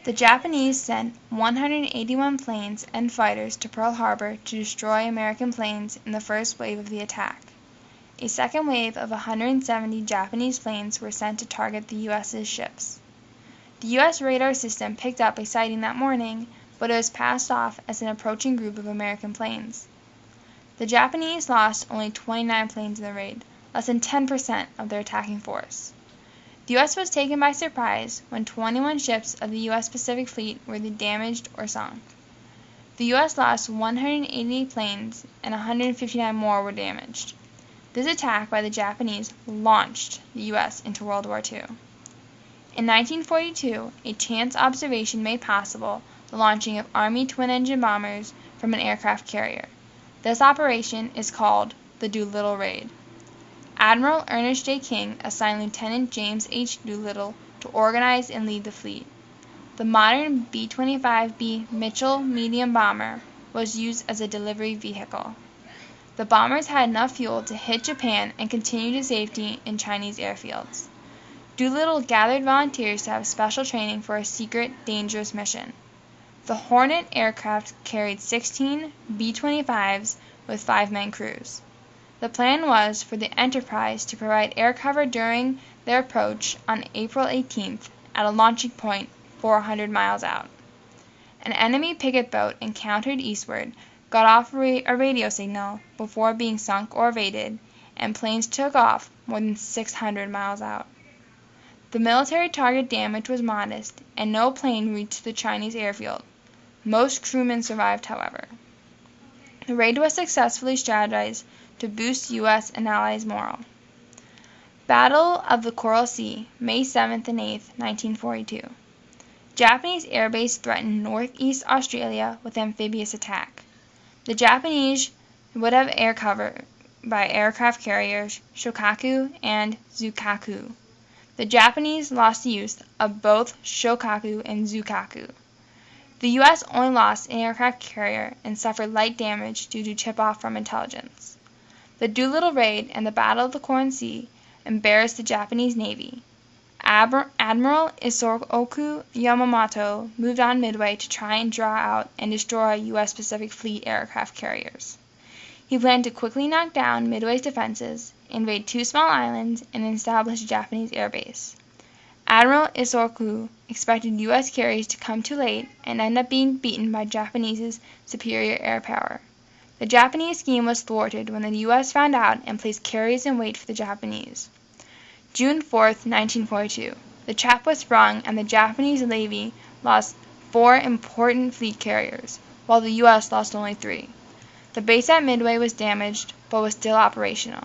The Japanese sent 181 planes and fighters to Pearl Harbor to destroy American planes in the first wave of the attack. A second wave of 170 Japanese planes were sent to target the U.S.'s ships. The U.S. radar system picked up a sighting that morning, but it was passed off as an approaching group of American planes. The Japanese lost only 29 planes in the raid, less than 10% of their attacking force. The U.S. was taken by surprise when 21 ships of the U.S. Pacific Fleet were damaged or sunk. The U.S. lost 188 planes and 159 more were damaged. This attack by the Japanese launched the U.S. into World War II. In 1942, a chance observation made possible the launching of Army twin-engine bombers from an aircraft carrier. This operation is called the Doolittle Raid. Admiral Ernest J. King assigned Lieutenant James H. Doolittle to organize and lead the fleet. The modern B-25B Mitchell medium bomber was used as a delivery vehicle. The bombers had enough fuel to hit Japan and continue to safety in Chinese airfields. Doolittle gathered volunteers to have special training for a secret, dangerous mission. The Hornet aircraft carried 16 B-25s with 5-man crews. The plan was for the Enterprise to provide air cover during their approach on April 18th at a launching point 400 miles out. An enemy picket boat encountered eastward, got off a radio signal before being sunk or evaded, and planes took off more than 600 miles out. The military target damage was modest, and no plane reached the Chinese airfield. Most crewmen survived, however. The raid was successfully strategized to boost U.S. and Allies' morale. Battle of the Coral Sea, May 7th and 8th, 1942. Japanese airbase threatened northeast Australia with amphibious attack. The Japanese would have air cover by aircraft carriers Shokaku and Zukaku. The Japanese lost the use of both Shokaku and Zukaku. The U.S. only lost an aircraft carrier and suffered light damage due to tip-off from intelligence. The Doolittle Raid and the Battle of the Coral Sea embarrassed the Japanese Navy. Admiral Isoroku Yamamoto moved on Midway to try and draw out and destroy U.S. Pacific Fleet aircraft carriers. He planned to quickly knock down Midway's defenses, invade 2 small islands, and establish a Japanese airbase. Admiral Isoroku expected U.S. carriers to come too late and end up being beaten by Japanese's superior air power. The Japanese scheme was thwarted when the U.S. found out and placed carriers in wait for the Japanese. June 4th, 1942. The trap was sprung and the Japanese Navy lost 4 important fleet carriers, while the U.S. lost only 3. The base at Midway was damaged, but was still operational.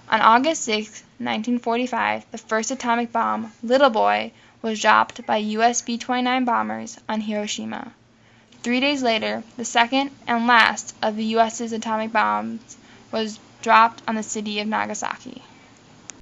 On August 6, 1945, the first atomic bomb, Little Boy, was dropped by U.S. B-29 bombers on Hiroshima. 3 days later, the second and last of the U.S.'s atomic bombs was dropped on the city of Nagasaki.